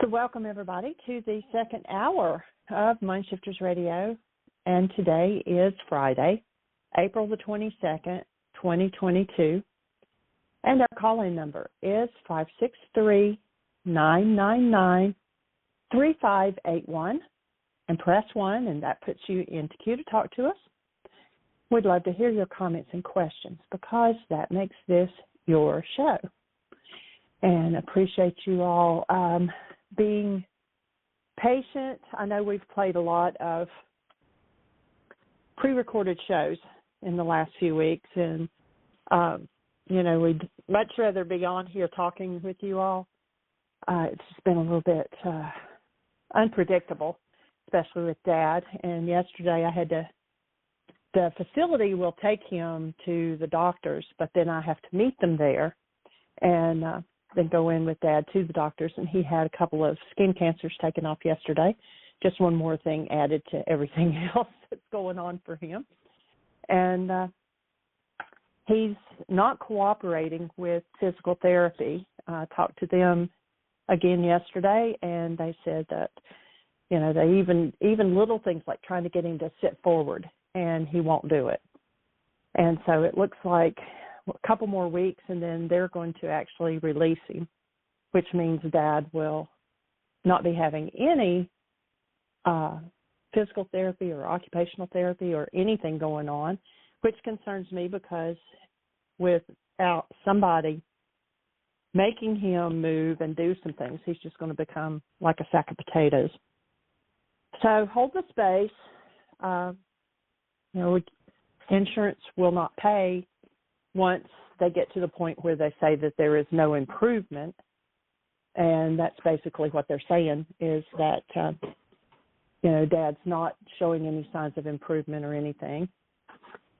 So welcome, everybody, to the second hour of MindShifters Radio. And today is Friday, April the 22nd, 2022. And our call-in number is 563-999-3581. And press 1, and that puts you into queue to talk to us. We'd love to hear your comments and questions because that makes this your show. And appreciate you all being patient. I know we've played a lot of pre-recorded shows in the last few weeks, and, we'd much rather be on here talking with you all. It's just been a little bit unpredictable, especially with Dad. And yesterday the facility will take him to the doctors, but then I have to meet them there and then go in with Dad to the doctors, and he had a couple of skin cancers taken off yesterday. Just one more thing added to everything else that's going on for him. And he's not cooperating with physical therapy. I talked to them again yesterday, and they said that, they even little things like trying to get him to sit forward, and he won't do it. And so it looks like a couple more weeks, and then they're going to actually release him, which means Dad will not be having any physical therapy or occupational therapy or anything going on, which concerns me because without somebody making him move and do some things, he's just going to become like a sack of potatoes. So hold the space. Insurance will not pay once they get to the point where they say that there is no improvement. And that's basically what they're saying is that, Dad's not showing any signs of improvement or anything.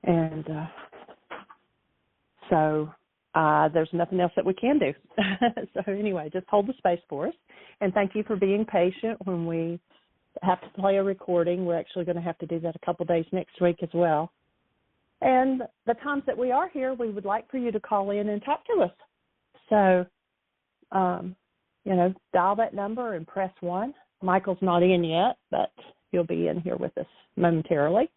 And so there's nothing else that we can do. So anyway, just hold the space for us. And thank you for being patient when we have to play a recording. We're actually going to have to do that a couple days next week as well. And the times that we are here, we would like for you to call in and talk to us. So, dial that number and press 1. Michael's not in yet, but he'll be in here with us momentarily.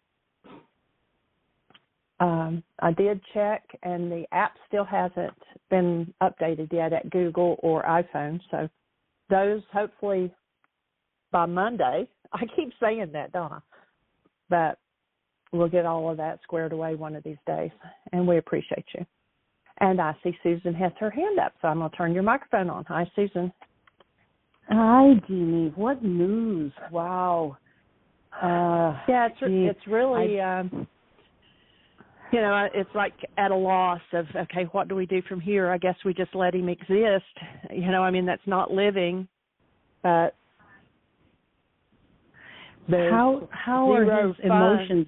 I did check, and the app still hasn't been updated yet at Google or iPhone. So those hopefully by Monday. I keep saying that, don't I? But we'll get all of that squared away one of these days, and we appreciate you. And I see Susan has her hand up, so I'm going to turn your microphone on. Hi, Susan. Hi, Jeanie. What news? Wow. It's really, it's like at a loss of, okay, what do we do from here? I guess we just let him exist. That's not living, but how are his emotions?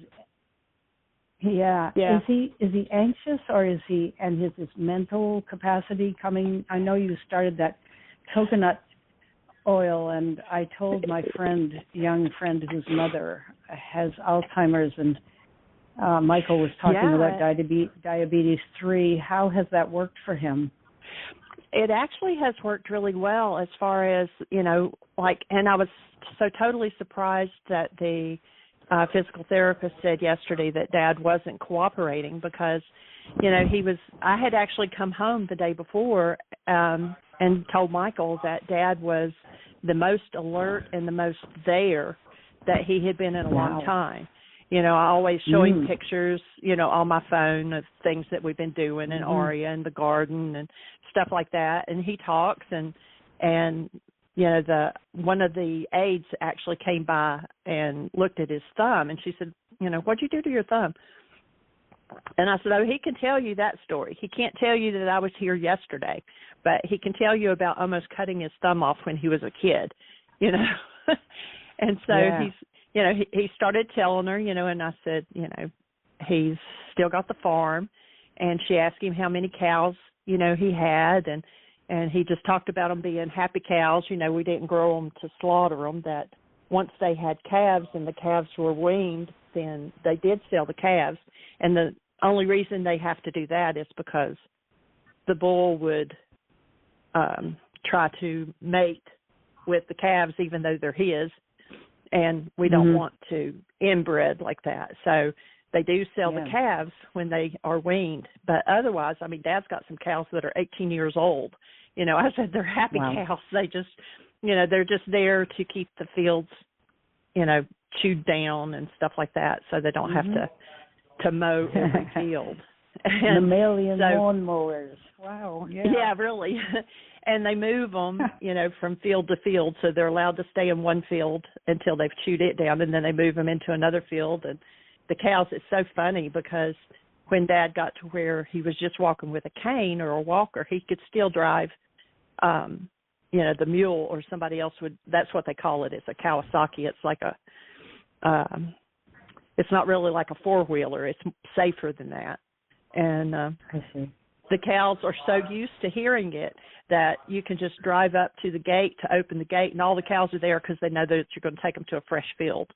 Yeah. Is he anxious, or is he, and his mental capacity coming? I know you started that coconut oil, and I told my young friend whose mother has Alzheimer's, and Michael was talking about diabetes 3. How has that worked for him? It actually has worked really well as far as, and I was so totally surprised that the physical therapist said yesterday that Dad wasn't cooperating because, I had actually come home the day before and told Michael that Dad was the most alert and the most there that he had been in a long time. I always show him pictures, on my phone of things that we've been doing in Aria and the garden and stuff like that. And he talks and one of the aides actually came by and looked at his thumb, and she said, what'd you do to your thumb? And I said, he can tell you that story. He can't tell you that I was here yesterday, but he can tell you about almost cutting his thumb off when he was a kid, And so he started telling her, and I said, he's still got the farm. And she asked him how many cows, he had, and he just talked about them being happy cows. We didn't grow them to slaughter them, that once they had calves and the calves were weaned, then they did sell the calves. And the only reason they have to do that is because the bull would try to mate with the calves, even though they're his, and we don't want to inbred like that. So they do sell the calves when they are weaned, but otherwise, I mean, Dad's got some cows that are 18 years old. You know, I said they're happy cows. They just, you know, they're just there to keep the fields, you know, chewed down and stuff like that, so they don't have to mow every field. And mammalian lawnmowers. Wow. Yeah, really. And they move them, you know, from field to field, so they're allowed to stay in one field until they've chewed it down, and then they move them into another field. And the cows, it's so funny because when Dad got to where he was just walking with a cane or a walker, he could still drive, you know, the mule, or somebody else would, that's what they call it. It's a Kawasaki. It's like it's not really like a four-wheeler. It's safer than that. And I see. The cows are so used to hearing it that you can just drive up to the gate to open the gate, and all the cows are there because they know that you're going to take them to a fresh field.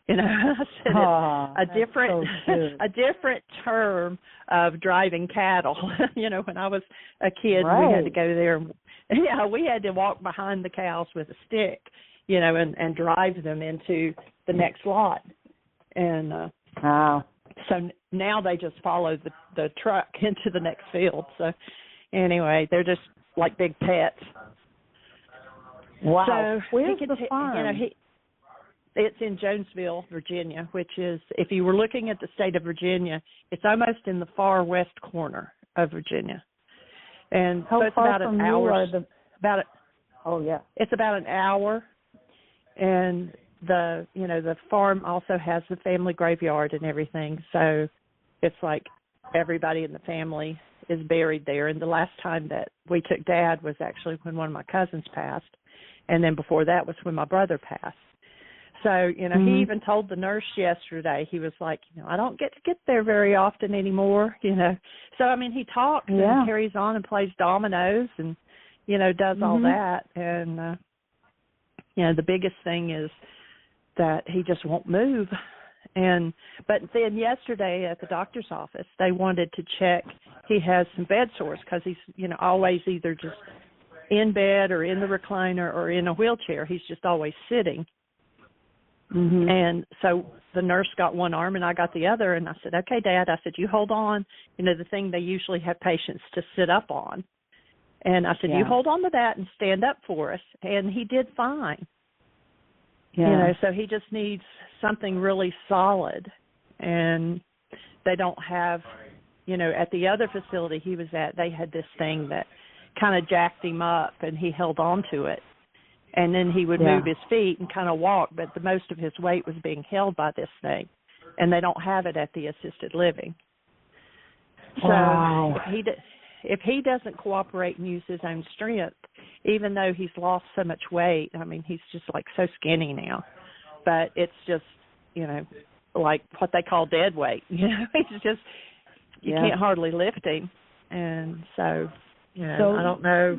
You know, I said it's a different term of driving cattle. You know, when I was a kid, we had to go there. And, we had to walk behind the cows with a stick, you know, and drive them into the next lot. And so now they just follow the truck into the next field. So anyway, they're just like big pets. Wow. So where's the farm? You know, it's in Jonesville, Virginia, which is, if you were looking at the state of Virginia, it's almost in the far west corner of Virginia. And how so it's far about from an hour. You are It's about an hour. And the farm also has the family graveyard and everything. So it's like everybody in the family is buried there. And the last time that we took Dad was actually when one of my cousins passed. And then before that was when my brother passed. So, you know, he even told the nurse yesterday, he was like, you know, I don't get to get there very often anymore, you know. So, I mean, he talks and carries on and plays dominoes and, you know, does all that. And, you know, the biggest thing is that he just won't move. But then yesterday at the doctor's office, they wanted to check. He has some bed sores because he's, you know, always either just in bed or in the recliner or in a wheelchair. He's just always sitting. And so the nurse got one arm and I got the other. And I said, okay, Dad, I said, you hold on. You know, the thing they usually have patients to sit up on. And I said, you hold on to that and stand up for us. And he did fine. You know, so he just needs something really solid. And they don't have, you know, at the other facility he was at, they had this thing that kind of jacked him up and he held on to it. And then he would move his feet and kind of walk, but the most of his weight was being held by this thing. And they don't have it at the assisted living. So if he doesn't cooperate and use his own strength, even though he's lost so much weight, I mean, he's just like so skinny now. But it's just, you know, like what they call dead weight. You know, it's just, you can't hardly lift him. And so, you know, I don't know.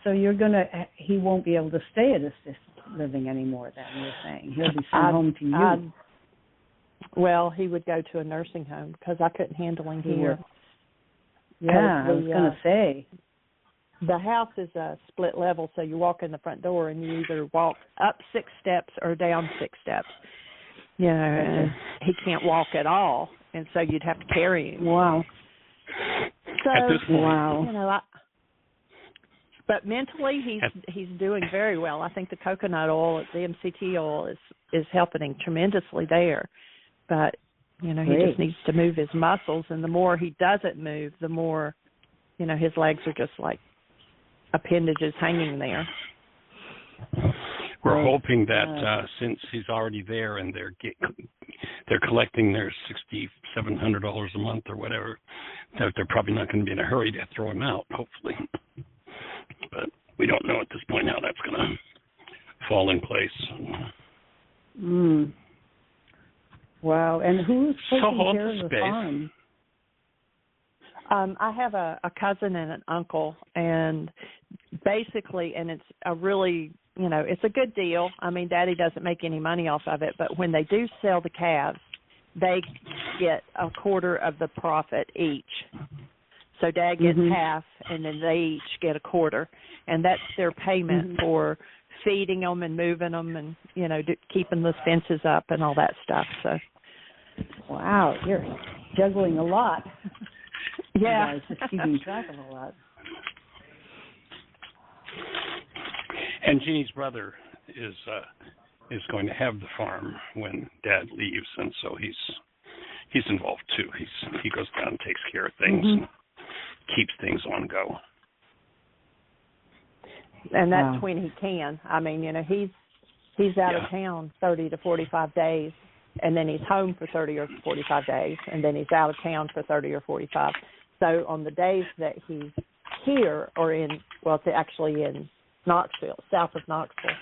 So he won't be able to stay at assisted living anymore then, you're saying? He'll be sent home to you. Well, he would go to a nursing home because I couldn't handle him here. Yeah, I was going to say. The house is a split level, so you walk in the front door and you either walk up 6 steps or down 6 steps. You know, and he can't walk at all, and so you'd have to carry him. Wow. So, at this point, you know, but mentally he's doing very well. I think the coconut oil, the MCT oil, is helping him tremendously there. But, you know, he just needs to move his muscles, and the more he doesn't move, the more, you know, his legs are just like appendages hanging there. We're hoping that since he's already there and they're collecting their $6,700 a month or whatever, that they're probably not going to be in a hurry to throw him out, hopefully. But we don't know at this point how that's going to fall in place. Wow. And who's taking care of the space? farm? I have a cousin and an uncle, and basically, and it's a really, you know, it's a good deal. I mean, Daddy doesn't make any money off of it, but when they do sell the calves, they get a quarter of the profit each. So Dad gets half, and then they each get $0.25, and that's their payment for feeding them and moving them and, keeping the fences up and all that stuff. So, wow, you're juggling a lot. Yeah. Just keeping track of a lot. And Jeannie's brother is going to have the farm when Dad leaves, and so he's involved too. He goes down and takes care of things and keeps things on go. And that's when he can. I mean, he's out of town 30 to 45 days, and then he's home for 30 or 45 days, and then he's out of town for 30 or 45. So on the days that he's here or it's actually in Knoxville, south of Knoxville,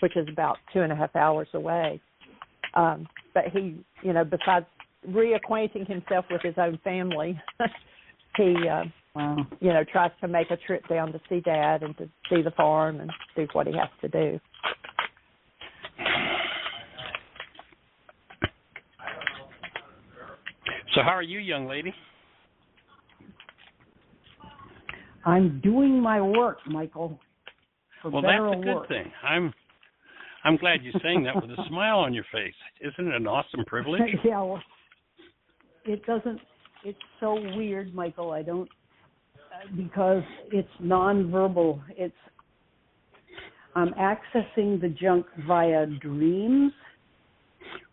which is about 2.5 hours away. But he, besides reacquainting himself with his own family, he, tries to make a trip down to see Dad and to see the farm and do what he has to do. So how are you, young lady? I'm doing my work, Michael. Well, that's a good thing. I'm glad you're saying that with a smile on your face. Isn't it an awesome privilege? Yeah, well, it's so weird, Michael. I don't, because it's nonverbal. I'm accessing the junk via dreams.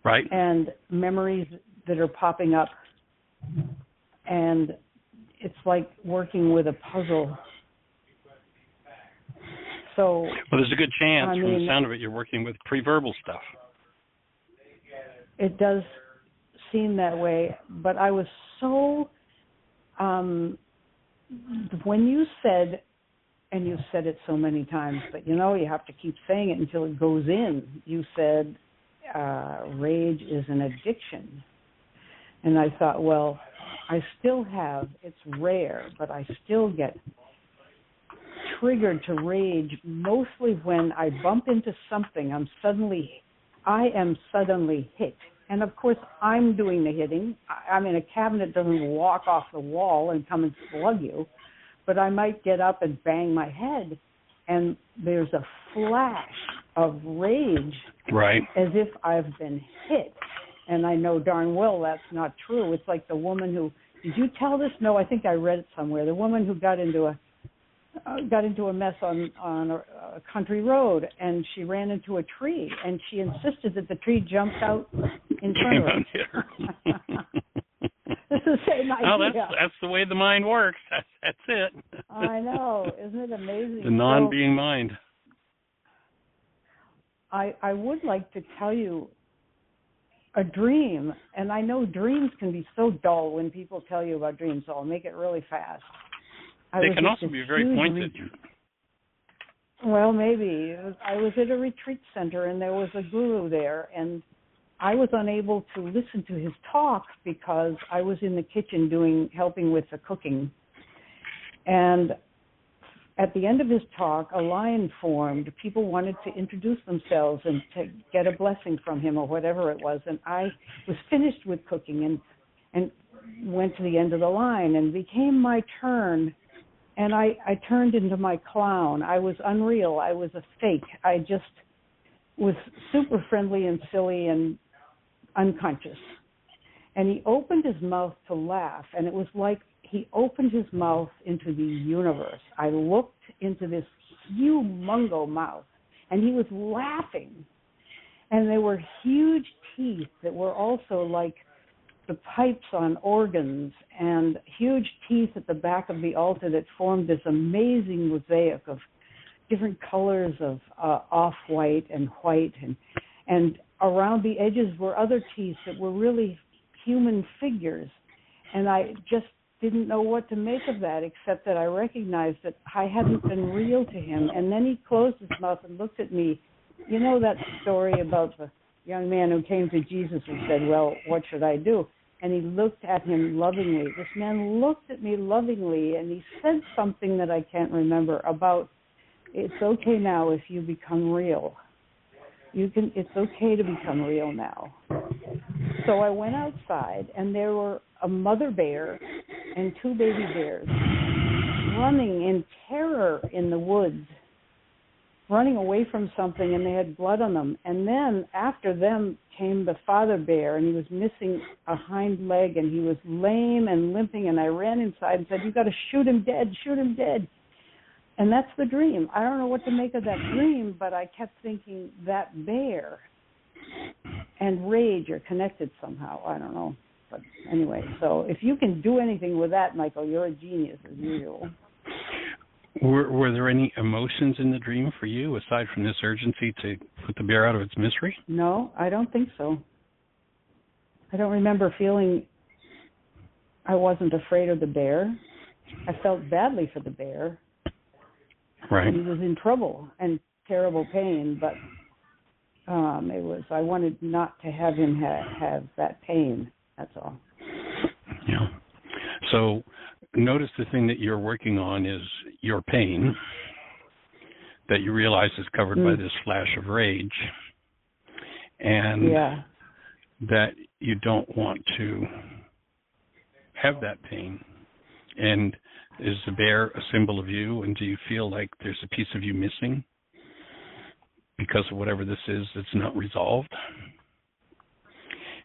Right. And memories that are popping up. And it's like working with a puzzle. So, well, there's a good chance from the sound of it you're working with pre-verbal stuff. It does seem that way, but I was so, when you said, and you've said it so many times, but you have to keep saying it until it goes in. You said rage is an addiction. And I thought, well, I still have, it's rare, but I still get triggered to rage mostly when I bump into something. I am suddenly hit. And of course, I'm doing the hitting. I mean, a cabinet doesn't walk off the wall and come and slug you, but I might get up and bang my head, and there's a flash of rage, right, as if I've been hit. And I know darn well that's not true. It's like the woman who, did you tell this? No, I think I read it somewhere. The woman who got into a mess on a country road, and she ran into a tree, and she insisted that the tree jumped out in front of her. It's the same idea. Oh, that's the way the mind works. That's it. I know. Isn't it amazing? The non-being mind. I would like to tell you a dream, and I know dreams can be so dull when people tell you about dreams, so I'll make it really fast. They can also be very pointed. Well, maybe. I was at a retreat center, and there was a guru there, and I was unable to listen to his talk because I was in the kitchen helping with the cooking. And at the end of his talk, a line formed. People wanted to introduce themselves and to get a blessing from him or whatever it was. And I was finished with cooking and went to the end of the line, and became my turn. And I turned into my clown. I was unreal. I was a fake. I just was super friendly and silly and unconscious. And he opened his mouth to laugh, and it was like he opened his mouth into the universe. I looked into this humongo mouth, and he was laughing. And there were huge teeth that were also like the pipes on organs, and huge teeth at the back of the altar that formed this amazing mosaic of different colors of off-white and white, and around the edges were other teeth that were really human figures. And I just didn't know what to make of that, except that I recognized that I hadn't been real to him. And then he closed his mouth and looked at me. You know that story about the young man who came to Jesus and said, well, what should I do? And he looked at him lovingly. This man looked at me lovingly, and he said something that I can't remember about, it's okay now if you become real. It's okay to become real now. So I went outside, and there were a mother bear and 2 baby bears running in terror in the woods, running away from something, and they had blood on them. And then after them came the father bear, and he was missing a hind leg, and he was lame and limping, and I ran inside and said, "You got to shoot him dead, shoot him dead." And that's the dream. I don't know what to make of that dream, but I kept thinking that bear and rage are connected somehow. I don't know. But anyway, so if you can do anything with that, Michael, you're a genius as usual. Were there any emotions in the dream for you aside from this urgency to put the bear out of its misery? No, I don't think so. I don't remember feeling I wasn't afraid of the bear. I felt badly for the bear. Right. He was in trouble and terrible pain, but I wanted not to have him have that pain. That's all. Yeah. So notice the thing that you're working on is your pain that you realize is covered by this flash of rage, and that you don't want to have that pain. And is the bear a symbol of you, and do you feel like there's a piece of you missing because of whatever this is that's not resolved?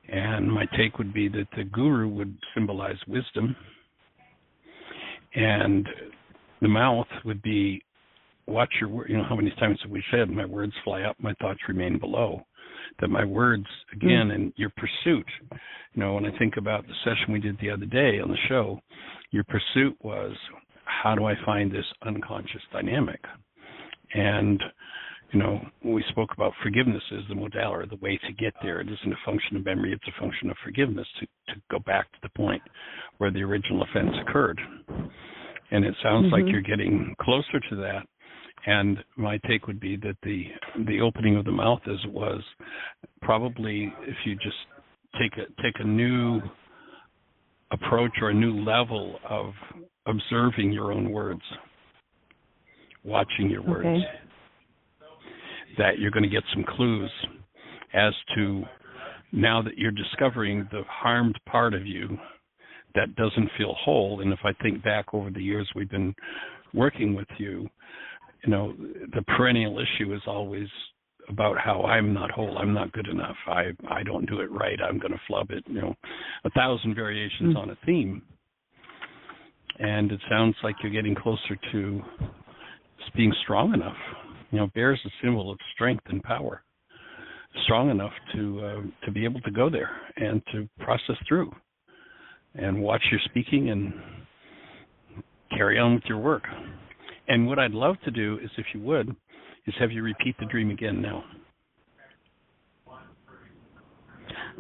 And my take would be that the guru would symbolize wisdom, and the mouth would be, watch your word. You know, how many times have we said, my words fly up, my thoughts remain below? That my words, again, and your pursuit, you know, when I think about the session we did the other day on the show, your pursuit was, how do I find this unconscious dynamic? And, you know, we spoke about forgiveness as the modality, the way to get there. It isn't a function of memory, it's a function of forgiveness to go back to the point where the original offense occurred. And it sounds like you're getting closer to that. And my take would be that the opening of the mouth as it was, probably if you just take a new approach or a new level of observing your own words, watching your words, that you're going to get some clues as to, now that you're discovering the harmed part of you that doesn't feel whole. And if I think back over the years we've been working with you, you know, the perennial issue is always about how I'm not whole, I'm not good enough, I don't do it right, I'm going to flub it, you know, 1,000 variations on a theme. And it sounds like you're getting closer to being strong enough. You know, bear is a symbol of strength and power. Strong enough to be able to go there and to process through and watch your speaking and carry on with your work. And what I'd love to do is, if you would, is have you repeat the dream again now.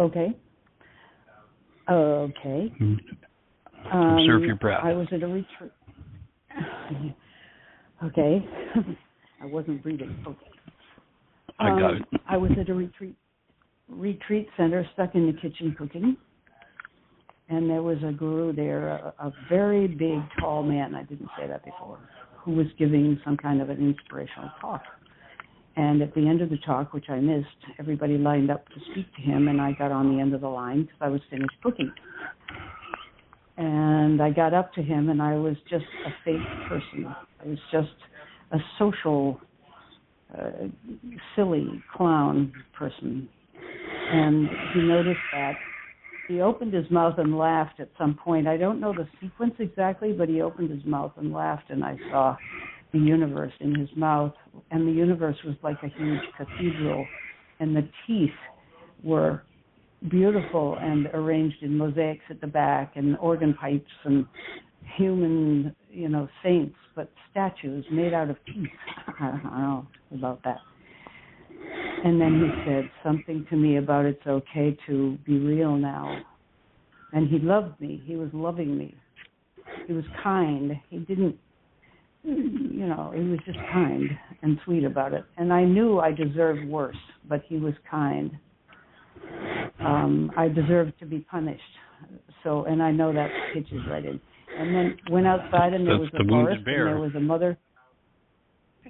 Okay. Observe your breath. I was at a retreat. Okay. I wasn't breathing. Okay. I got it. I was at a retreat center, stuck in the kitchen cooking, and there was a guru there, a very big, tall man. I didn't say that before, who was giving some kind of an inspirational talk. And at the end of the talk, which I missed, everybody lined up to speak to him, and I got on the end of the line because I was finished cooking. And I got up to him, and I was just a fake person. I was just a social, silly clown person. And he noticed that. He opened his mouth and laughed at some point. I don't know the sequence exactly, but he opened his mouth and laughed, and I saw the universe in his mouth. And the universe was like a huge cathedral, and the teeth were beautiful and arranged in mosaics at the back, and organ pipes and human, you know, saints, but statues made out of teeth. I don't know about that. And then he said something to me about it's okay to be real now. And he loved me. He was loving me. He was kind. He didn't, you know, he was just kind and sweet about it. And I knew I deserved worse, but he was kind. I deserved to be punished. So, and I know that pitches right in. And then went outside, and there was a forest, and there was a mother.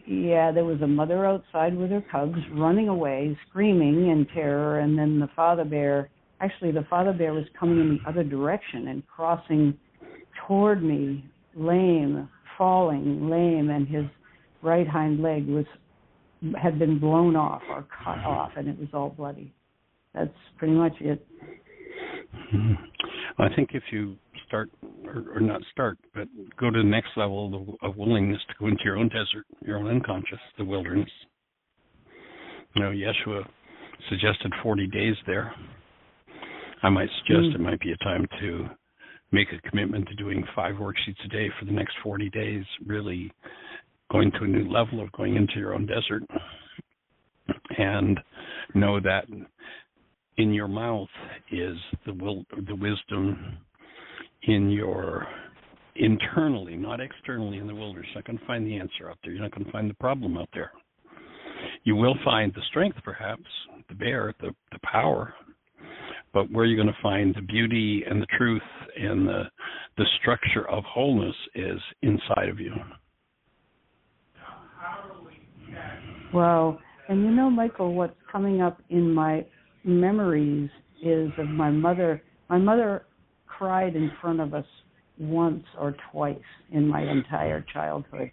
Yeah, there was a mother outside with her cubs running away, screaming in terror, and then the father bear was coming in the other direction and crossing toward me, lame, falling lame, and his right hind leg had been blown off or cut off, and it was all bloody. That's pretty much it. I think if you start, or not start, but go to the next level of willingness to go into your own desert, your own unconscious, the wilderness. Yeshua suggested 40 days there. I might suggest it might be a time to make a commitment to doing 5 worksheets a day for the next 40 days, really going to a new level of going into your own desert, and know that in your mouth is the wisdom in your internally, not externally in the wilderness. You're not going to find the answer out there. You're not going to find the problem out there. You will find the strength, perhaps, the bear, the power, but where you're going to find the beauty and the truth and the structure of wholeness is inside of you. Wow. And Michael, what's coming up in my memories is of my mother. My mother cried in front of us once or twice in my entire childhood.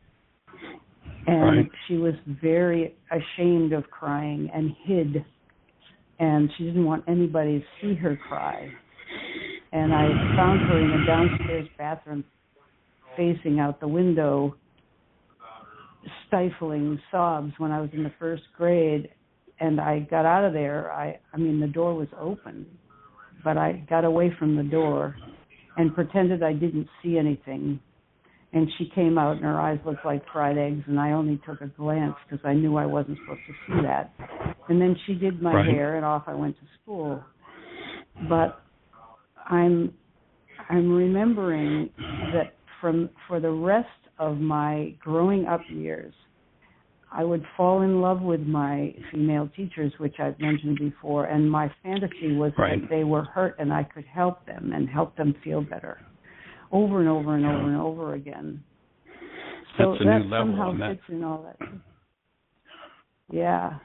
And she was very ashamed of crying and hid. And she didn't want anybody to see her cry. And I found her in a downstairs bathroom facing out the window, stifling sobs when I was in the first grade. And I got out of there. I mean, the door was open, but I got away from the door and pretended I didn't see anything. And she came out, and her eyes looked like fried eggs, and I only took a glance because I knew I wasn't supposed to see that. And then she did my hair, and off I went to school. But I'm remembering that for the rest of my growing up years, I would fall in love with my female teachers, which I've mentioned before, and my fantasy was that they were hurt and I could help them and help them feel better, over and over and over and over again. So that's a new level somehow on that. fits in all that. Yeah.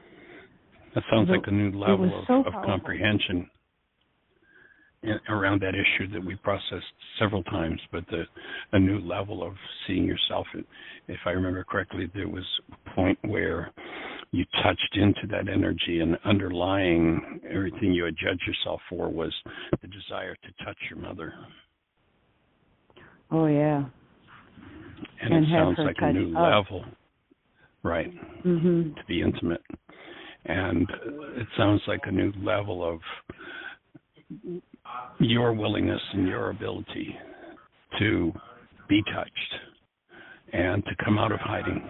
That sounds like a new level of comprehension around that issue that we processed several times, but a new level of seeing yourself. If I remember correctly, there was a point where you touched into that energy, and underlying everything you had judged yourself for was the desire to touch your mother. Oh, yeah. And it sounds like a new level, right, to be intimate. And it sounds like a new level of your willingness and your ability to be touched and to come out of hiding.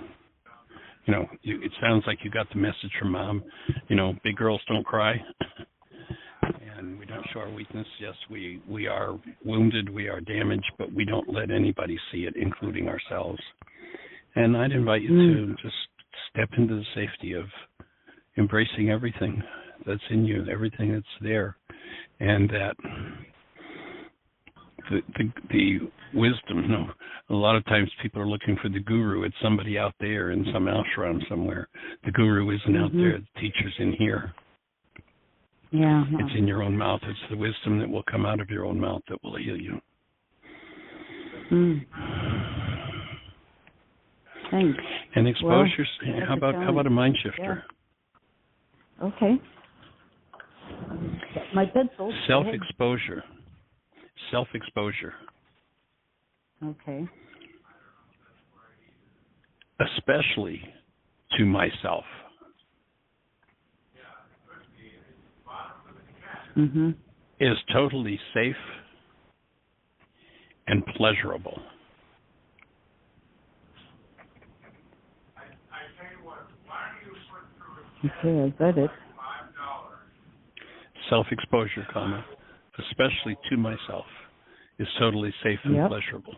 It sounds like you got the message from Mom, big girls don't cry and we don't show our weakness. Yes, we are wounded, we are damaged, but we don't let anybody see it, including ourselves. And I'd invite you to just step into the safety of embracing everything that's in you, everything that's there, and that the wisdom. A lot of times people are looking for the guru. It's somebody out there in some ashram somewhere. The guru isn't out there. The teacher's in here. Yeah. It's in your own mouth. It's the wisdom that will come out of your own mouth that will heal you. Thanks. And exposures. How about a MindShifter? Yeah. Okay. My pencil. Self-exposure. Self-exposure. Okay. Especially to myself. Is totally safe and pleasurable. Okay, I got it. Self-exposure, especially to myself, is totally safe and pleasurable.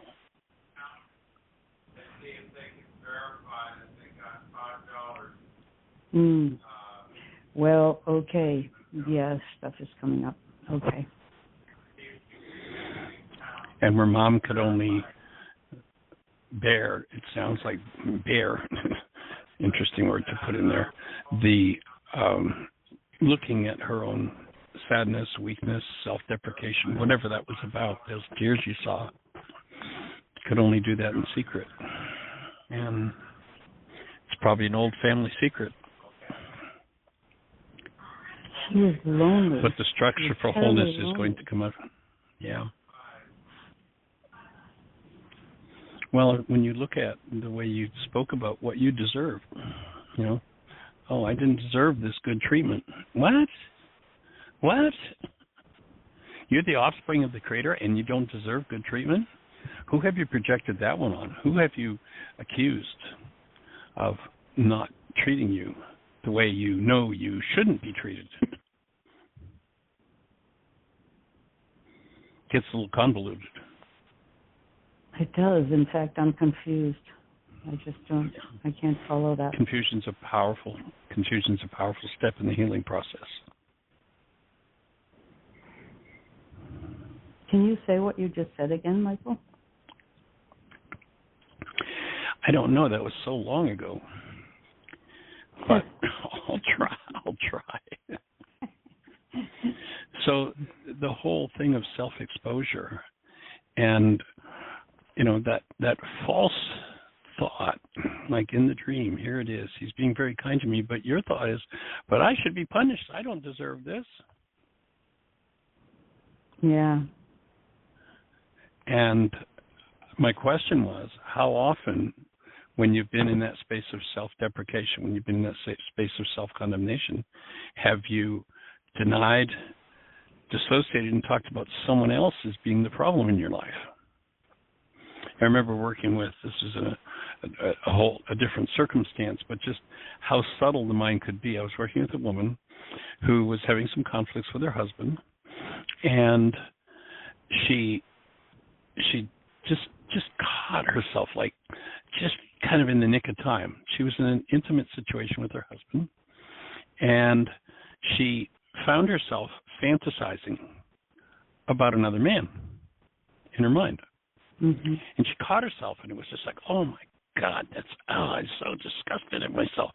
Well, okay. Yeah, stuff is coming up. Okay. And where Mom could only bear, it sounds like bear, interesting word to put in there, the looking at her own sadness, weakness, self-deprecation, whatever that was about, those tears you saw, could only do that in secret. And it's probably an old family secret. She was lonely. But the structure for wholeness is going to come up. Yeah. Well, when you look at the way you spoke about what you deserve, you know, oh, I didn't deserve this good treatment. What? What? You're the offspring of the Creator and you don't deserve good treatment? Who have you projected that one on? Who have you accused of not treating you the way you know you shouldn't be treated? Gets a little convoluted. It does. In fact, I'm confused. I just don't. I can't follow that. Confusion's a powerful step in the healing process. Can you say what you just said again, Michael? I don't know. That was so long ago. But I'll try. So the whole thing of self-exposure and, you know, that false thought, like in the dream, here it is, he's being very kind to me, but your thought is, but I should be punished. I don't deserve this. Yeah. And my question was, how often, when you've been in that space of self-deprecation, when you've been in that space of self-condemnation, have you denied, dissociated, and talked about someone else as being the problem in your life? I remember working with, this is a different circumstance, but just how subtle the mind could be. I was working with a woman who was having some conflicts with her husband, and she just caught herself, like, just kind of in the nick of time. She was in an intimate situation with her husband, and she found herself fantasizing about another man in her mind. Mm-hmm. And she caught herself, and it was just like, oh my God, I'm so disgusted at myself.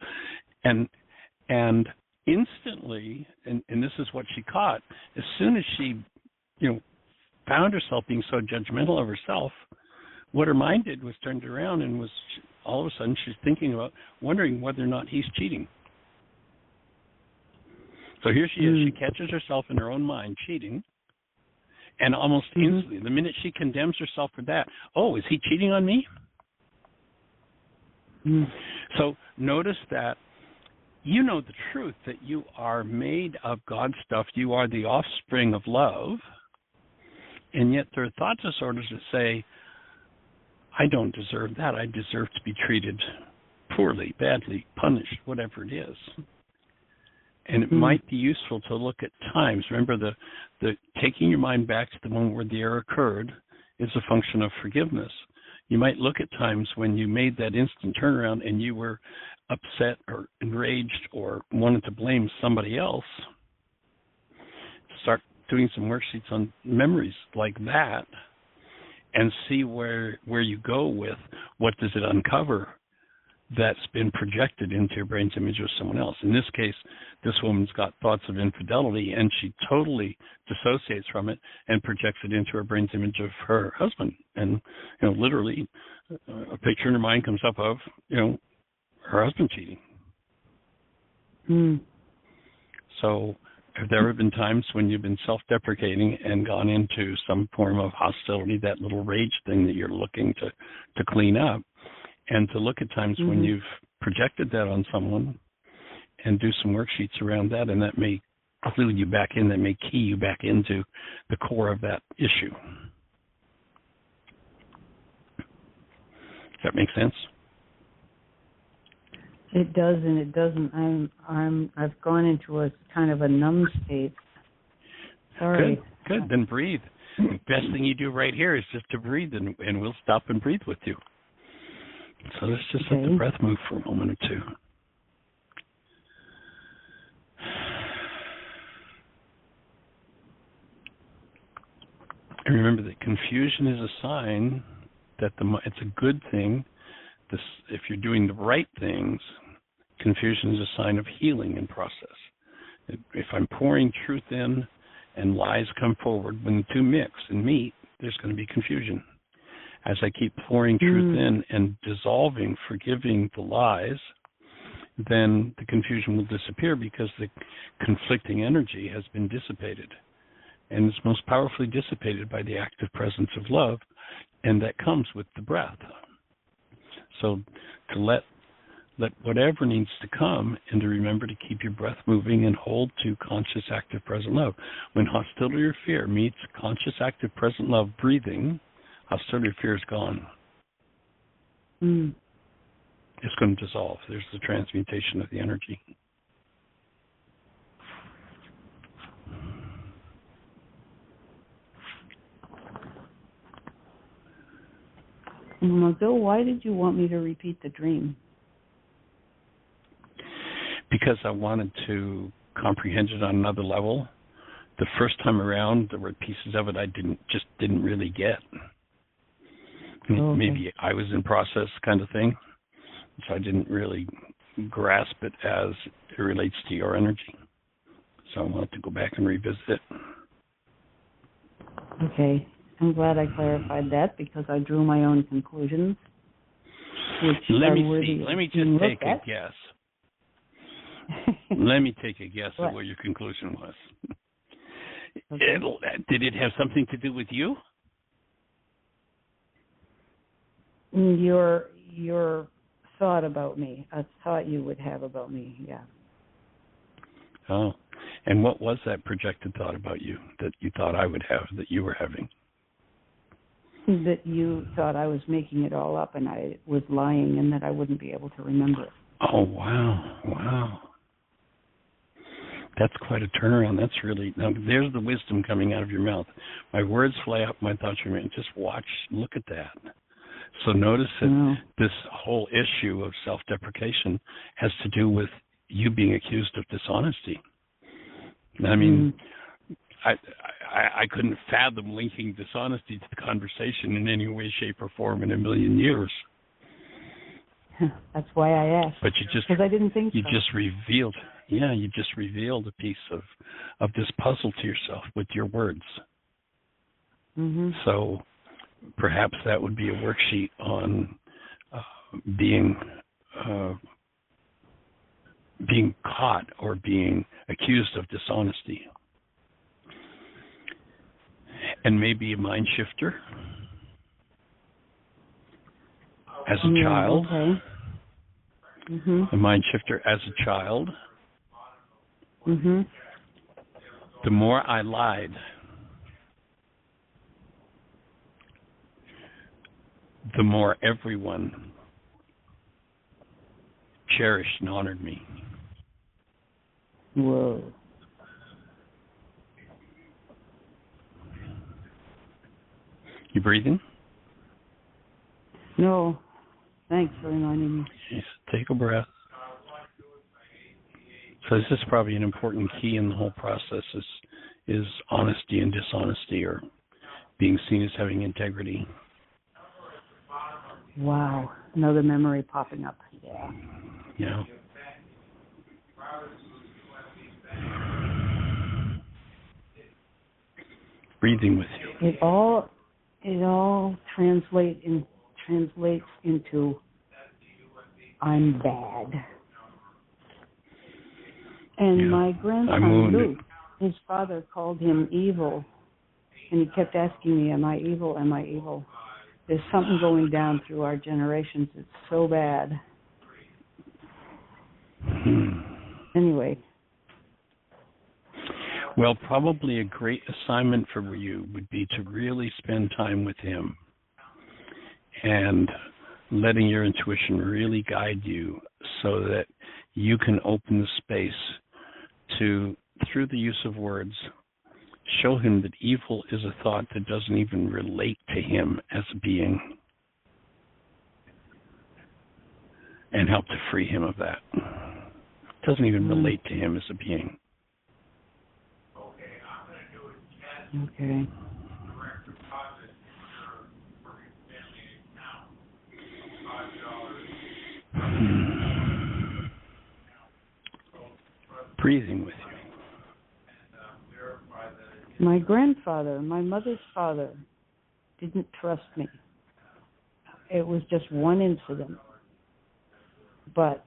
And instantly, and this is what she caught, as soon as she, you know, found herself being so judgmental of herself, what her mind did was turned around and was, all of a sudden, she's thinking about, wondering whether or not he's cheating. So here she is, she catches herself in her own mind cheating, and almost instantly, the minute she condemns herself for that, oh, is he cheating on me? So notice that you know the truth, that you are made of God's stuff, you are the offspring of love, and yet there are thought disorders that say, I don't deserve that, I deserve to be treated poorly, badly, punished, whatever it is. And it might be useful to look at times. Remember, the taking your mind back to the moment where the error occurred is a function of forgiveness. You might look at times when you made that instant turnaround and you were upset or enraged or wanted to blame somebody else. Start doing some worksheets on memories like that and see where you go with what does it uncover that's been projected into your brain's image of someone else. In this case, this woman's got thoughts of infidelity, and she totally dissociates from it and projects it into her brain's image of her husband. And, you know, literally, a picture in her mind comes up of, you know, her husband cheating. So have there ever been times when you've been self-deprecating and gone into some form of hostility, that little rage thing that you're looking to clean up? And to look at times when you've projected that on someone and do some worksheets around that, and that may clue you back in, that may key you back into the core of that issue. Does that make sense? It does and it doesn't. I've gone into a kind of a numb state. Sorry. Good. Then breathe. The best thing you do right here is just to breathe, and we'll stop and breathe with you. So let's just let the breath move for a moment or two. And remember that confusion is a sign that it's a good thing. If you're doing the right things, confusion is a sign of healing in process. If I'm pouring truth in and lies come forward, when the two mix and meet, there's going to be confusion. As I keep pouring truth in and dissolving, forgiving the lies, then the confusion will disappear because the conflicting energy has been dissipated. And it's most powerfully dissipated by the active presence of love, and that comes with the breath. So to let whatever needs to come, and to remember to keep your breath moving and hold to conscious, active, present love. When hostility or fear meets conscious, active, present love breathing, hostility or fear is gone. It's going to dissolve. There's the transmutation of the energy. Bill, why did you want me to repeat the dream? Because I wanted to comprehend it on another level. The first time around, there were pieces of it I didn't really get. Okay. Maybe I was in process kind of thing, so I didn't really grasp it as it relates to your energy. So I wanted to go back and revisit it. Okay. I'm glad I clarified that because I drew my own conclusions. Let me just take a guess. Let me take a guess at what your conclusion was. Okay. Did it have something to do with you? Your thought about me, a thought you would have about me, yeah. Oh, and what was that projected thought about you that you thought I would have, that you were having? That you thought I was making it all up and I was lying and that I wouldn't be able to remember it. Oh, wow. That's quite a turnaround. That's really, now there's the wisdom coming out of your mouth. My words fly out, my thoughts remain. Just watch, look at that. So notice that this whole issue of self-deprecation has to do with you being accused of dishonesty. I mean, I couldn't fathom linking dishonesty to the conversation in any way, shape, or form in a million years. That's why I asked. But because I didn't think you just revealed a piece of this puzzle to yourself with your words. So perhaps that would be a worksheet on being caught or being accused of dishonesty. And maybe a MindShifter as a child. Okay. A MindShifter as a child. The more I lied, the more everyone cherished and honored me. Whoa. You breathing? No. Thanks for reminding me. Yes, take a breath. So this is probably an important key in the whole process is honesty and dishonesty, or being seen as having integrity. Wow. Another memory popping up. Yeah. Breathing with you. It all translates into I'm bad. And my grandson Luke, his father called him evil, and he kept asking me, am I evil? Am I evil? There's something going down through our generations. It's so bad. Anyway. Well, probably a great assignment for you would be to really spend time with him and letting your intuition really guide you so that you can open the space to, through the use of words, show him that evil is a thought that doesn't even relate to him as a being, and help to free him of that. It doesn't even relate to him as a being. Okay. Breathing with you. My grandfather, my mother's father, didn't trust me. it was just one incident. But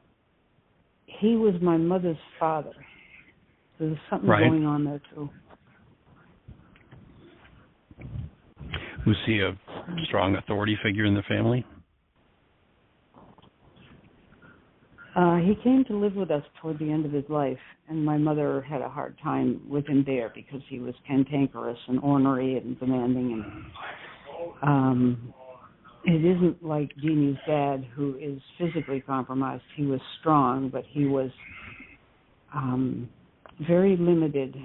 he was my mother's father. So there's something going on there, too. Was he a strong authority figure in the family? He came to live with us toward the end of his life, and my mother had a hard time with him there because he was cantankerous and ornery and demanding. And it isn't like Jeannie's dad, who is physically compromised. He was strong, but he was very limited.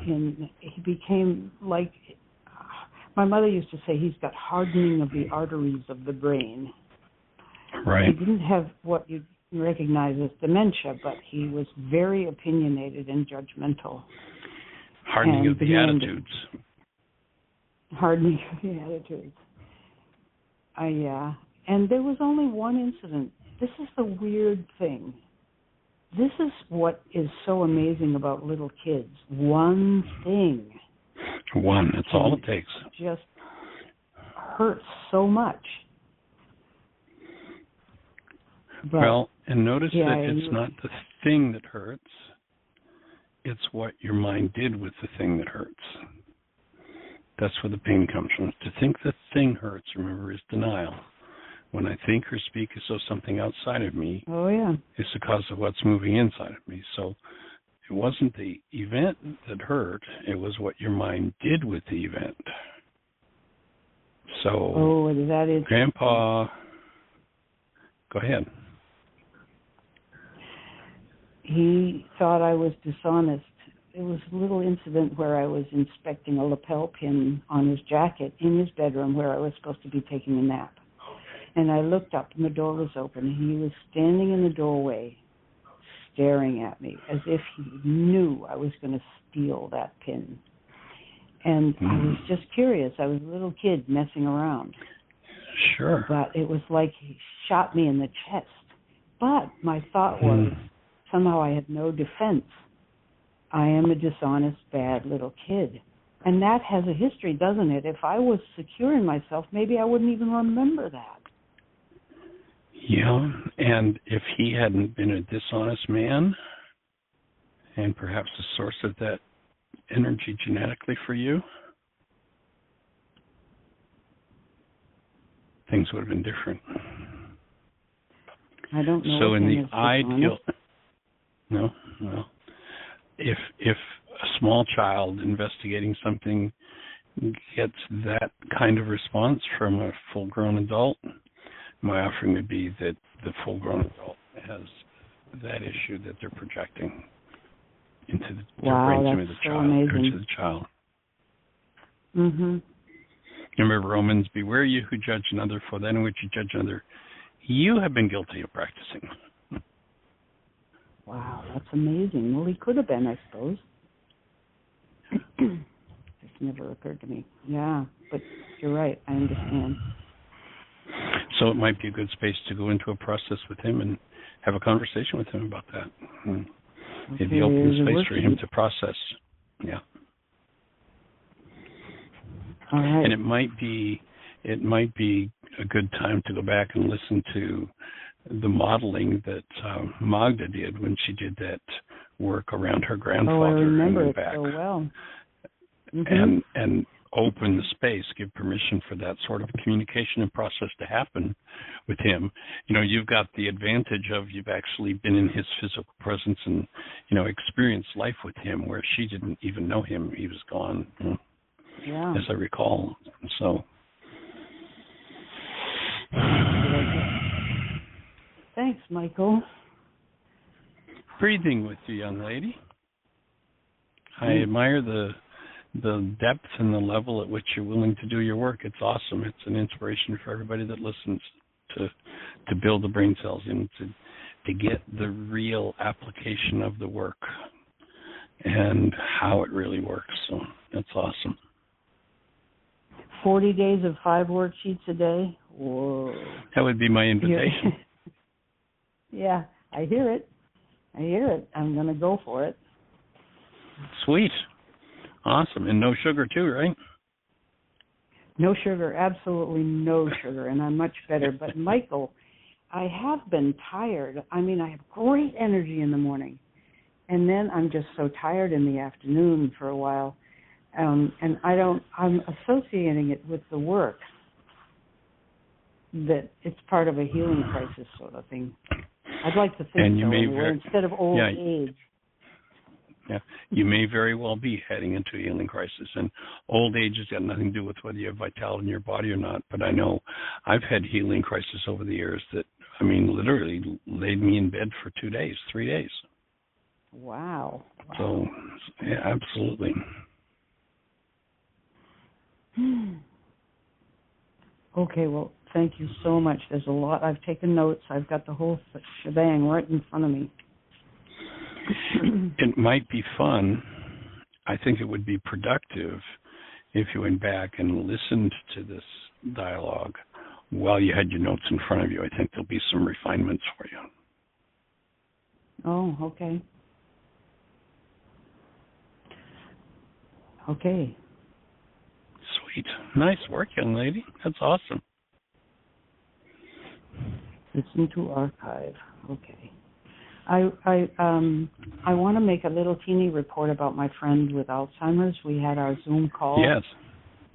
He became like, my mother used to say, he's got hardening of the arteries of the brain. Right. He didn't have what you'd recognize as dementia, but he was very opinionated and judgmental. Hardening of the attitudes. Hardening of the attitudes. And there was only one incident. This is the weird thing. This is what is so amazing about little kids. One thing. One, that's all it takes. Just hurts so much. But, well, and notice that it's not the thing that hurts, it's what your mind did with the thing that hurts. That's where the pain comes from. To think the thing hurts, remember, is denial. When I think or speak as though something outside of me is the cause of what's moving inside of me. So it wasn't the event that hurt, it was what your mind did with the event. So, that is Grandpa, go ahead. He thought I was dishonest. It was a little incident where I was inspecting a lapel pin on his jacket in his bedroom where I was supposed to be taking a nap. And I looked up and the door was open. He was standing in the doorway staring at me as if he knew I was going to steal that pin. And I was just curious. I was a little kid messing around. Sure. But it was like he shot me in the chest. But my thought was, somehow I had no defense. I am a dishonest, bad little kid. And that has a history, doesn't it? If I was secure in myself, maybe I wouldn't even remember that. Yeah, and if he hadn't been a dishonest man, and perhaps the source of that energy genetically for you, things would have been different. I don't know. So in the ideal, no. If a small child investigating something gets that kind of response from a full-grown adult, my offering would be that the full-grown adult has that issue that they're projecting into their brain of the child, or to the child. Mm-hmm. Remember Romans, beware you who judge another, for that in which you judge another, you have been guilty of practicing. Wow, that's amazing. Well, he could have been, I suppose. This never occurred to me. Yeah, but you're right. I understand. So it might be a good space to go into a process with him and have a conversation with him about that. It'd be open space for him to process. Yeah. All right. And it might be a good time to go back and listen to the modeling that Magda did when she did that work around her grandfather. I remember and it back. so well. And open the space, give permission for that sort of communication and process to happen with him. You know, you've got the advantage of you've actually been in his physical presence and, you know, experienced life with him where she didn't even know him. He was gone, as I recall. So. Thanks, Michael. Breathing with you, young lady. I admire the depth and the level at which you're willing to do your work. It's awesome. It's an inspiration for everybody that listens to build the brain cells and to get the real application of the work and how it really works. So that's awesome. 40 days of 5 worksheets a day? Whoa. That would be my invitation. Yeah, I hear it. I'm going to go for it. Sweet. Awesome. And no sugar too, right? No sugar, absolutely no sugar, and I'm much better. But Michael, I have been tired. I mean, I have great energy in the morning, and then I'm just so tired in the afternoon for a while. And I'm associating it with the work, that it's part of a healing crisis sort of thing. I'd like to think and you so may anyway, instead of old age. Yeah, you may very well be heading into a healing crisis, and old age has got nothing to do with whether you have vitality in your body or not. But I know I've had healing crises over the years that, I mean, literally laid me in bed for 2 days, 3 days. Wow. So, yeah, absolutely. Okay, well, thank you so much. There's a lot. I've taken notes. I've got the whole shebang right in front of me. It might be fun. I think it would be productive if you went back and listened to this dialogue while you had your notes in front of you. I think there'll be some refinements for you. Oh, okay. Okay. Sweet. Nice work, young lady. That's awesome. Listen to archive. Okay. I want to make a little teeny report about my friend with Alzheimer's. We had our Zoom call. Yes.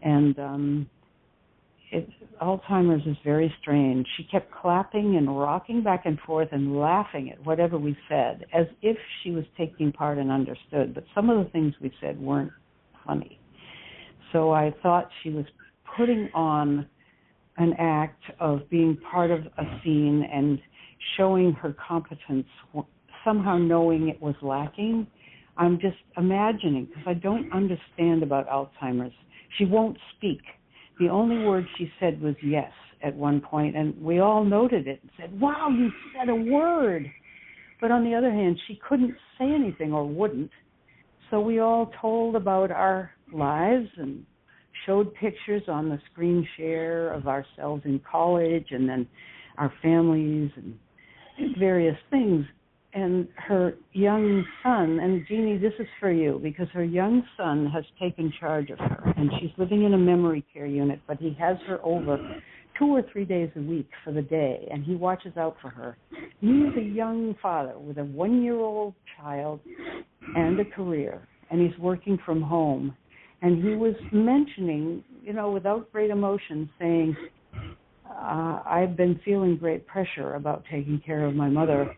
And Alzheimer's is very strange. She kept clapping and rocking back and forth and laughing at whatever we said, as if she was taking part and understood. But some of the things we said weren't funny. So I thought she was putting on an act of being part of a scene and showing her competence, somehow knowing it was lacking. I'm just imagining, because I don't understand about Alzheimer's. She won't speak. The only word she said was yes at one point, and we all noted it and said, wow, you said a word. But on the other hand, she couldn't say anything or wouldn't. So we all told about our lives and showed pictures on the screen share of ourselves in college and then our families and various things. And her young son, and Jeanie, this is for you, because her young son has taken charge of her, and she's living in a memory care unit, but he has her over 2 or 3 days a week for the day, and he watches out for her. He's a young father with a 1-year-old child and a career, and he's working from home. And he was mentioning, without great emotion, saying, I've been feeling great pressure about taking care of my mother.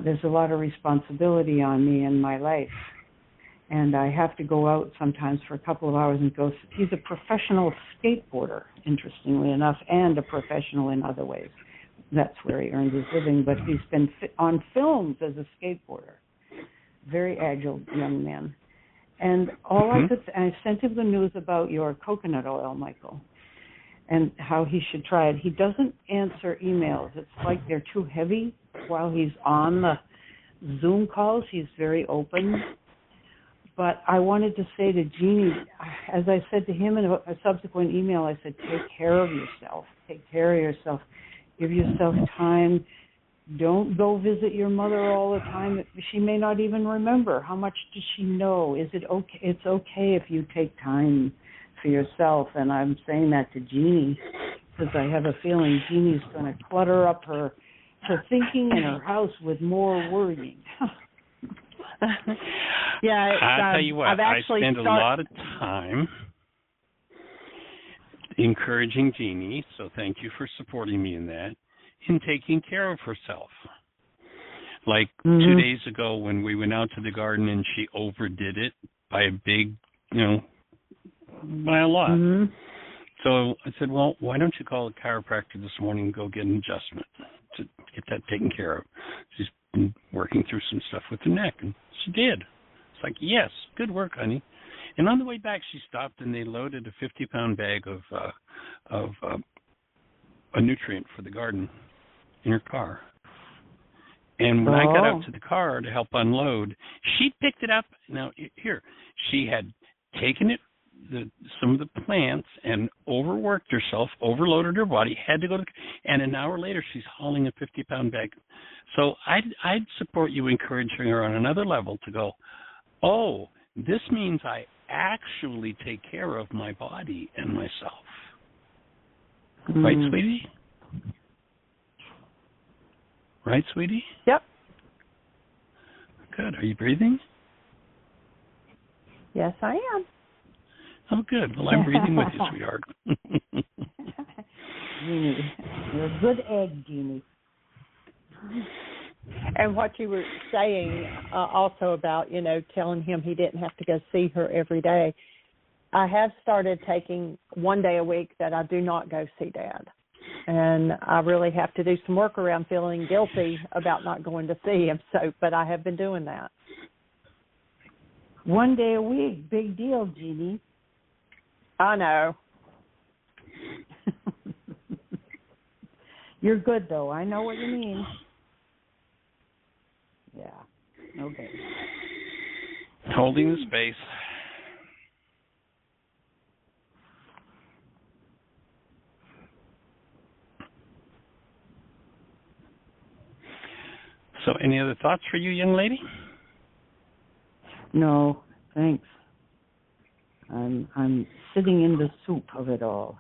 There's a lot of responsibility on me in my life. And I have to go out sometimes for a couple of hours and go. He's a professional skateboarder, interestingly enough, and a professional in other ways. That's where he earns his living. But he's been on films as a skateboarder. Very agile young man. And I sent him the news about your coconut oil, Michael, and how he should try it. He doesn't answer emails. It's like they're too heavy while he's on the Zoom calls. He's very open. But I wanted to say to Jeanie, as I said to him in a subsequent email, I said, take care of yourself. Take care of yourself. Give yourself time. Don't go visit your mother all the time. She may not even remember. How much does she know? Is it okay? It's okay if you take time for yourself. And I'm saying that to Jeanie because I have a feeling Jeanie's going to clutter up her thinking in her house with more worrying. Yeah, I'll tell you what, I spend a lot of time encouraging Jeanie, so thank you for supporting me in that, in taking care of herself. Like 2 days ago when we went out to the garden and she overdid it by a big, by a lot. Mm-hmm. So I said, well, why don't you call a chiropractor this morning and go get an adjustment to get that taken care of. She's been working through some stuff with her neck, and she did. It's like, yes, good work, honey. And on the way back, she stopped and they loaded a 50-pound bag of a nutrient for the garden in her car. And when I got out to the car to help unload, she picked it up. Now, here, she had taken it, some of the plants, and overworked herself, overloaded her body, had to go to, and an hour later, she's hauling a 50-pound bag. So I'd support you encouraging her on another level to go, oh, this means I actually take care of my body and myself. Right, sweetie? Right, sweetie? Yep. Good. Are you breathing? Yes, I am. Oh, good. Well, I'm breathing with you, sweetheart. Jeanie, you're a good egg, Jeanie. And what you were saying also about, telling him he didn't have to go see her every day. I have started taking one day a week that I do not go see Dad. And I really have to do some work around feeling guilty about not going to see him. But I have been doing that. One day a week, big deal, Jeanie. I know. You're good, though. I know what you mean. Yeah. Okay. Holding the space. So, any other thoughts for you, young lady? No, thanks. I'm sitting in the soup of it all.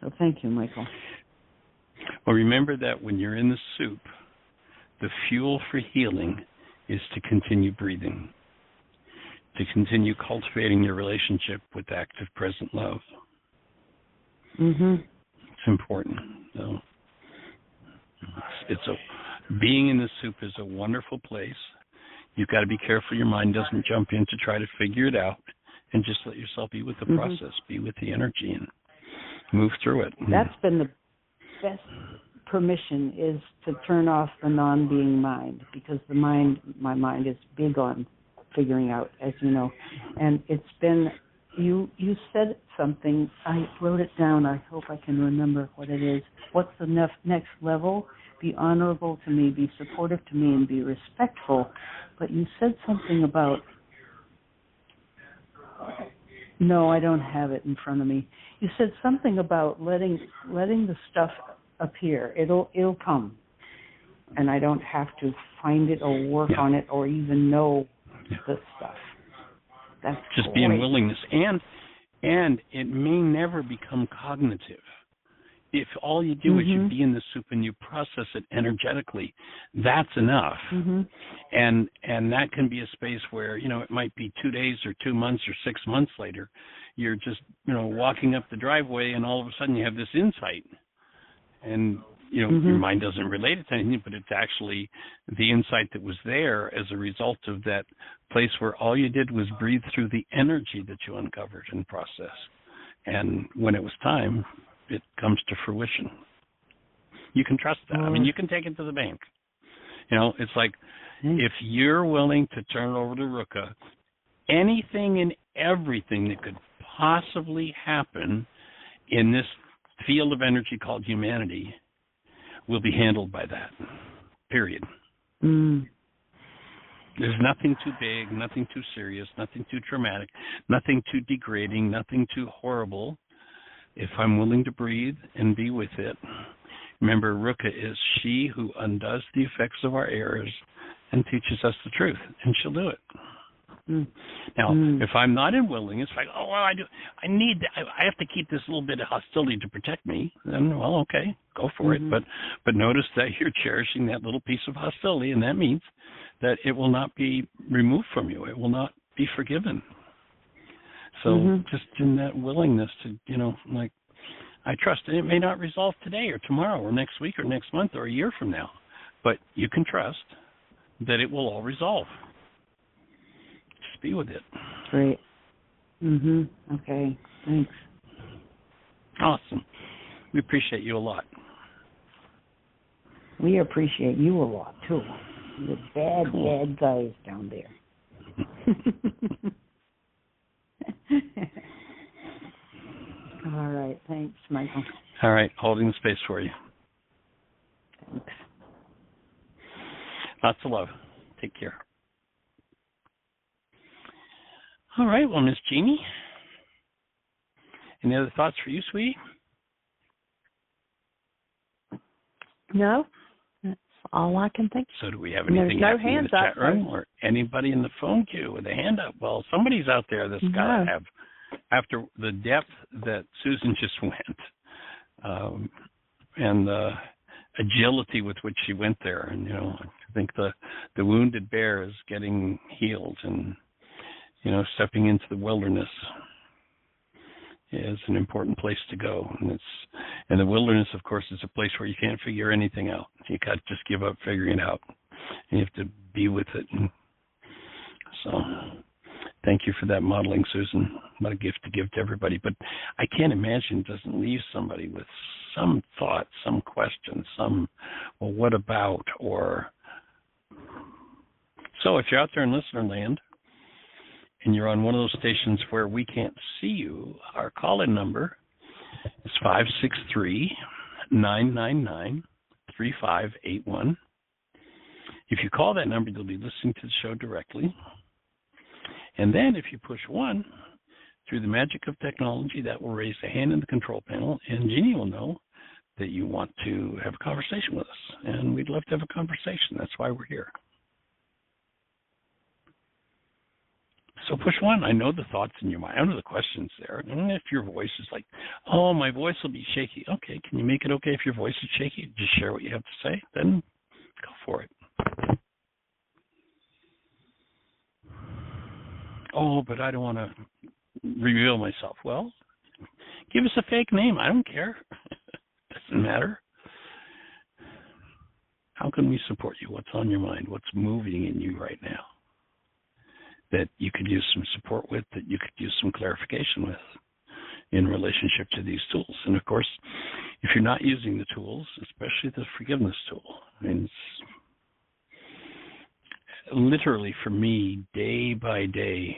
So thank you, Michael. Well, remember that when you're in the soup, the fuel for healing is to continue breathing, to continue cultivating your relationship with active present love. Mhm. It's important. So being in the soup is a wonderful place. You've got to be careful your mind doesn't jump in to try to figure it out, and just let yourself be with the process, be with the energy, and move through it. That's been the best permission, is to turn off the non-being mind, because my mind is big on figuring out, as you know. And it's been, you said something, I wrote it down, I hope I can remember what it is. What's the next level? Be honorable to me, be supportive to me, and be respectful. But you said something about, no, I don't have it in front of me. You said something about letting the stuff appear. It'll come, and I don't have to find it or work on it or even know the stuff. That's just great. being willingness, and it may never become cognitive. If all you do is you be in the soup and you process it energetically, that's enough. And that can be a space where, it might be 2 days or 2 months or 6 months later, you're just, walking up the driveway and all of a sudden you have this insight. And, your mind doesn't relate it to anything, but it's actually the insight that was there as a result of that place where all you did was breathe through the energy that you uncovered and processed. And when it was time, it comes to fruition. You can trust that. I mean, you can take it to the bank. It's like if you're willing to turn it over to Rukha, anything and everything that could possibly happen in this field of energy called humanity will be handled by that, period. There's nothing too big, nothing too serious, nothing too traumatic, nothing too degrading, nothing too horrible. If I'm willing to breathe and be with it, remember, Rukha is she who undoes the effects of our errors and teaches us the truth, and she'll do it. Now, if I'm not in willing, it's like, I have to keep this little bit of hostility to protect me. Then, okay, go for it. But notice that you're cherishing that little piece of hostility, and that means that it will not be removed from you. It will not be forgiven. So just in that willingness to, I trust, and it may not resolve today or tomorrow or next week or next month or a year from now, but you can trust that it will all resolve. Just be with it. Great. Okay, thanks. Awesome. We appreciate you a lot. We appreciate you a lot, too. The bad guys down there. All right. Thanks, Michael. All right. Holding the space for you. Thanks. Lots of love. Take care. All right. Well, Miss Jeanie, any other thoughts for you, sweetie? No. That's all I can think. So do we have anything happening in the chat room or anybody in the phone queue with a hand up? Well, somebody's out there that's got to have, after the depth that Susan just went, and the agility with which she went there. And, I think the wounded bear is getting healed, and, stepping into the wilderness is an important place to go. And the wilderness, of course, is a place where you can't figure anything out. You got to just give up figuring it out. You have to be with it. And so thank you for that modeling, Susan. What a gift to give to everybody. But I can't imagine it doesn't leave somebody with some thought, some question, well, what about? Or so if you're out there in listener land and you're on one of those stations where we can't see you, our call-in number is 563-999-3581. If you call that number, you'll be listening to the show directly. And then if you push 1, through the magic of technology, that will raise a hand in the control panel, and Jeanie will know that you want to have a conversation with us. And we'd love to have a conversation. That's why we're here. So push 1. I know the thoughts in your mind. I know the questions there. And if your voice is like, oh, my voice will be shaky. Okay, can you make it okay if your voice is shaky? Just share what you have to say. Then go for it. Oh, but I don't want to reveal myself. Well, give us a fake name. I don't care. Doesn't matter. How can we support you? What's on your mind? What's moving in you right now that you could use some support with, that you could use some clarification with in relationship to these tools? And, of course, if you're not using the tools, especially the forgiveness tool, I mean, it's literally for me, day by day,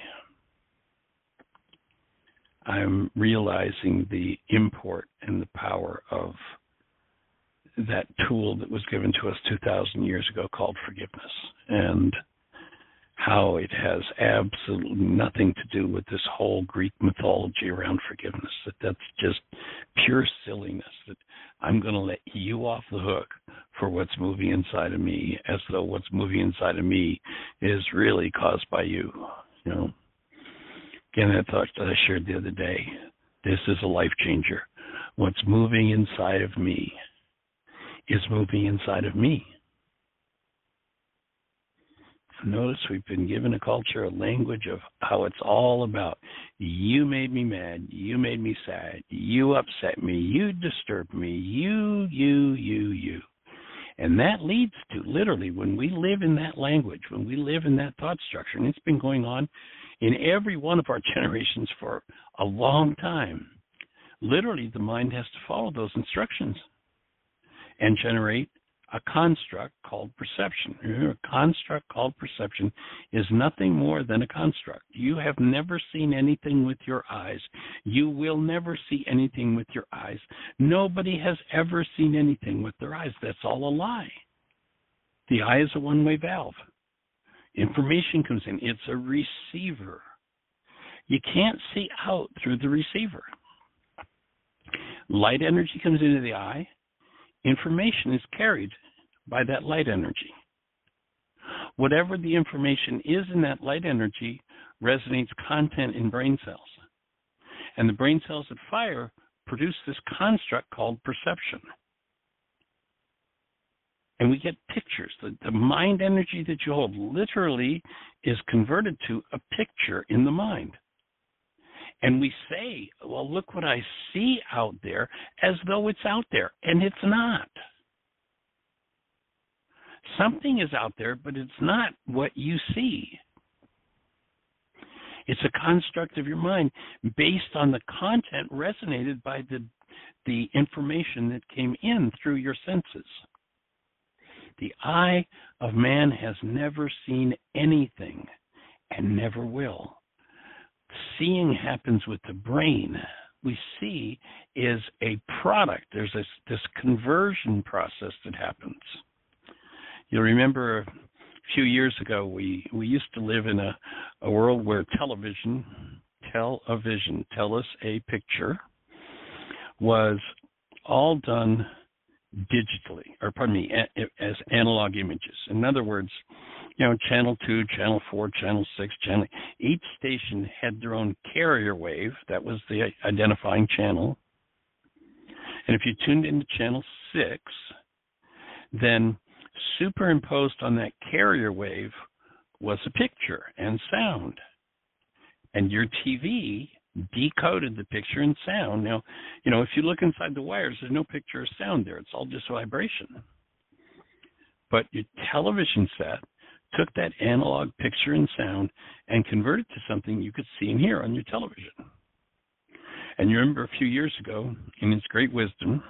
I'm realizing the import and the power of that tool that was given to us 2,000 years ago called forgiveness, and how it has absolutely nothing to do with this whole Greek mythology around forgiveness, that's just pure silliness, that I'm going to let you off the hook for what's moving inside of me, as though what's moving inside of me is really caused by you. Again, that thought that I shared the other day, this is a life changer. What's moving inside of me is moving inside of me. Notice we've been given a culture, a language of how it's all about you made me mad, you made me sad, you upset me, you disturbed me, you. And that leads to, literally, when we live in that language, when we live in that thought structure, and it's been going on in every one of our generations for a long time, literally the mind has to follow those instructions and generate a construct called perception. A construct called perception is nothing more than a construct. You have never seen anything with your eyes. You will never see anything with your eyes. Nobody has ever seen anything with their eyes. That's all a lie. The eye is a one-way valve. Information comes in. It's a receiver. You can't see out through the receiver. Light energy comes into the eye. Information is carried by that light energy. Whatever the information is in that light energy resonates content in brain cells. And the brain cells that fire produce this construct called perception. And we get pictures. The mind energy that you hold literally is converted to a picture in the mind. And we say, well, look what I see out there, as though it's out there, and it's not. Something is out there, but it's not what you see. It's a construct of your mind based on the content resonated by the information that came in through your senses. The eye of man has never seen anything and never will. Seeing happens with the brain. We see is a product. There's this conversion process that happens. You'll remember a few years ago, we used to live in a world where television, tell us a picture, was all done digitally, or pardon me, as analog images. In other words, channel 2, channel 4, channel 6, each station had their own carrier wave. That was the identifying channel. And if you tuned into channel 6, then superimposed on that carrier wave was a picture and sound. And your TV decoded the picture and sound. Now, if you look inside the wires, there's no picture or sound there. It's all just vibration. But your television set took that analog picture and sound and converted it to something you could see and hear on your television. And you remember a few years ago, in its great wisdom,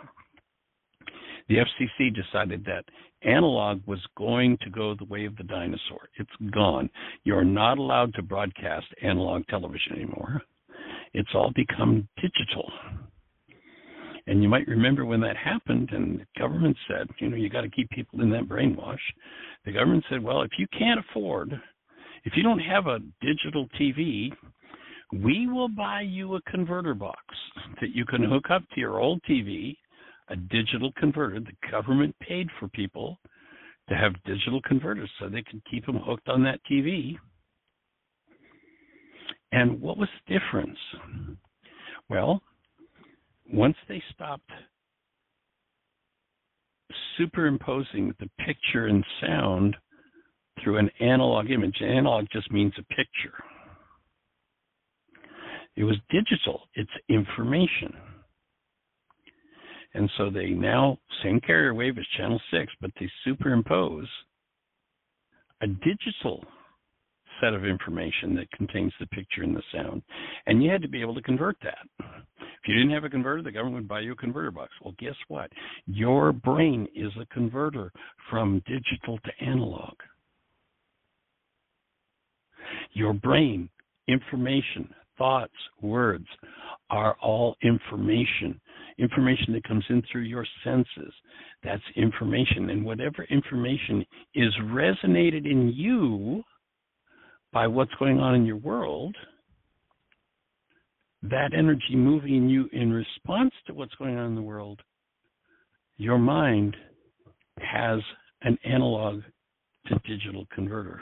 the FCC decided that analog was going to go the way of the dinosaur. It's gone. You're not allowed to broadcast analog television anymore. It's all become digital. And you might remember when that happened, and the government said, you got to keep people in that brainwash. The government said, well, if you don't have a digital TV, we will buy you a converter box that you can hook up to your old TV, a digital converter. The government paid for people to have digital converters so they could keep them hooked on that TV. And what was the difference? Well, once they stopped superimposing the picture and sound through an analog image, analog just means a picture. It was digital. It's information. And so they now, same carrier wave as channel 6, but they superimpose a digital set of information that contains the picture and the sound. And you had to be able to convert that. If you didn't have a converter, the government would buy you a converter box. Well, guess what? Your brain is a converter from digital to analog. Your brain, information, thoughts, words are all information. Information that comes in through your senses. That's information. And whatever information is resonated in you by what's going on in your world, that energy moving in you in response to what's going on in the world, your mind has an analog to digital converter.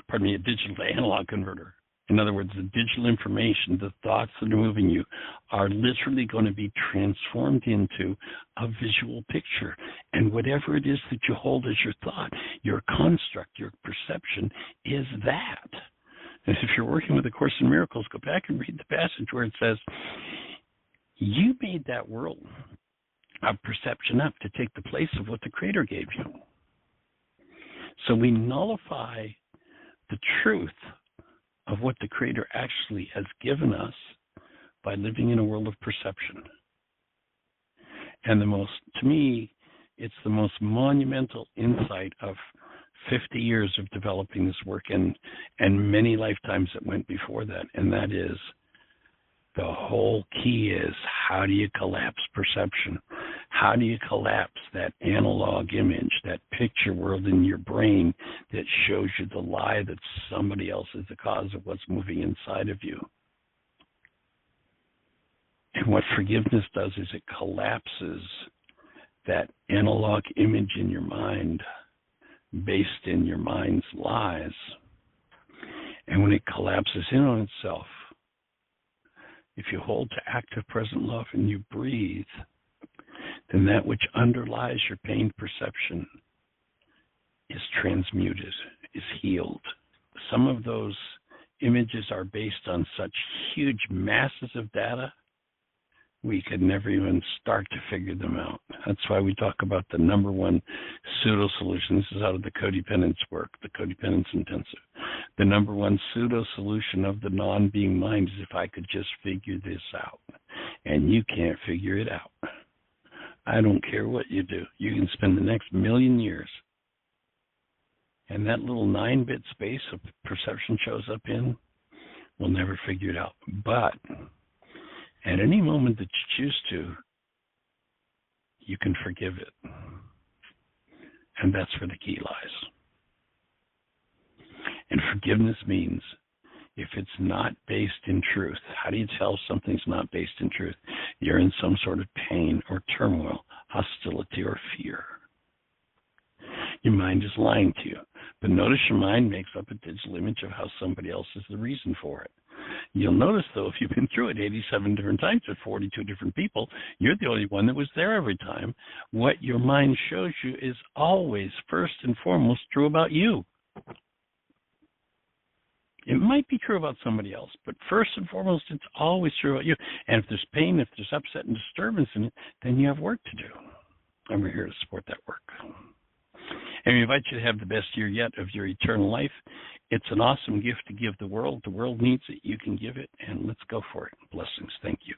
Pardon me, a digital to analog converter. In other words, the digital information, the thoughts that are moving you, are literally going to be transformed into a visual picture. And whatever it is that you hold as your thought, your construct, your perception, is that. And if you're working with A Course in Miracles, go back and read the passage where it says, you made that world of perception up to take the place of what the Creator gave you. So we nullify the truth of what the Creator actually has given us by living in a world of perception. And to me, it's the most monumental insight of 50 years of developing this work and many lifetimes that went before that. And that is, the whole key is, how do you collapse perception? How do you collapse that analog image, that picture world in your brain that shows you the lie that somebody else is the cause of what's moving inside of you? And what forgiveness does is it collapses that analog image in your mind based in your mind's lies. And when it collapses in on itself, if you hold to active present love and you breathe, then that which underlies your pained perception is transmuted, is healed. Some of those images are based on such huge masses of data, we could never even start to figure them out. That's why we talk about the number one pseudo-solution. This is out of the codependence work, the codependence intensive. The number one pseudo-solution of the non-being mind is, if I could just figure this out. And you can't figure it out. I don't care what you do. You can spend the next million years, and that little 9-bit space of perception shows up in, we'll never figure it out. But at any moment that you choose to, you can forgive it. And that's where the key lies. And forgiveness means, if it's not based in truth, how do you tell something's not based in truth? You're in some sort of pain or turmoil, hostility or fear. Your mind is lying to you. But notice your mind makes up a digital image of how somebody else is the reason for it. You'll notice, though, if you've been through it 87 different times with 42 different people, you're the only one that was there every time. What your mind shows you is always, first and foremost, true about you. It might be true about somebody else, but first and foremost, it's always true about you. And if there's pain, if there's upset and disturbance in it, then you have work to do. And we're here to support that work. And we invite you to have the best year yet of your eternal life. It's an awesome gift to give the world. The world needs it. You can give it, and let's go for it. Blessings. Thank you.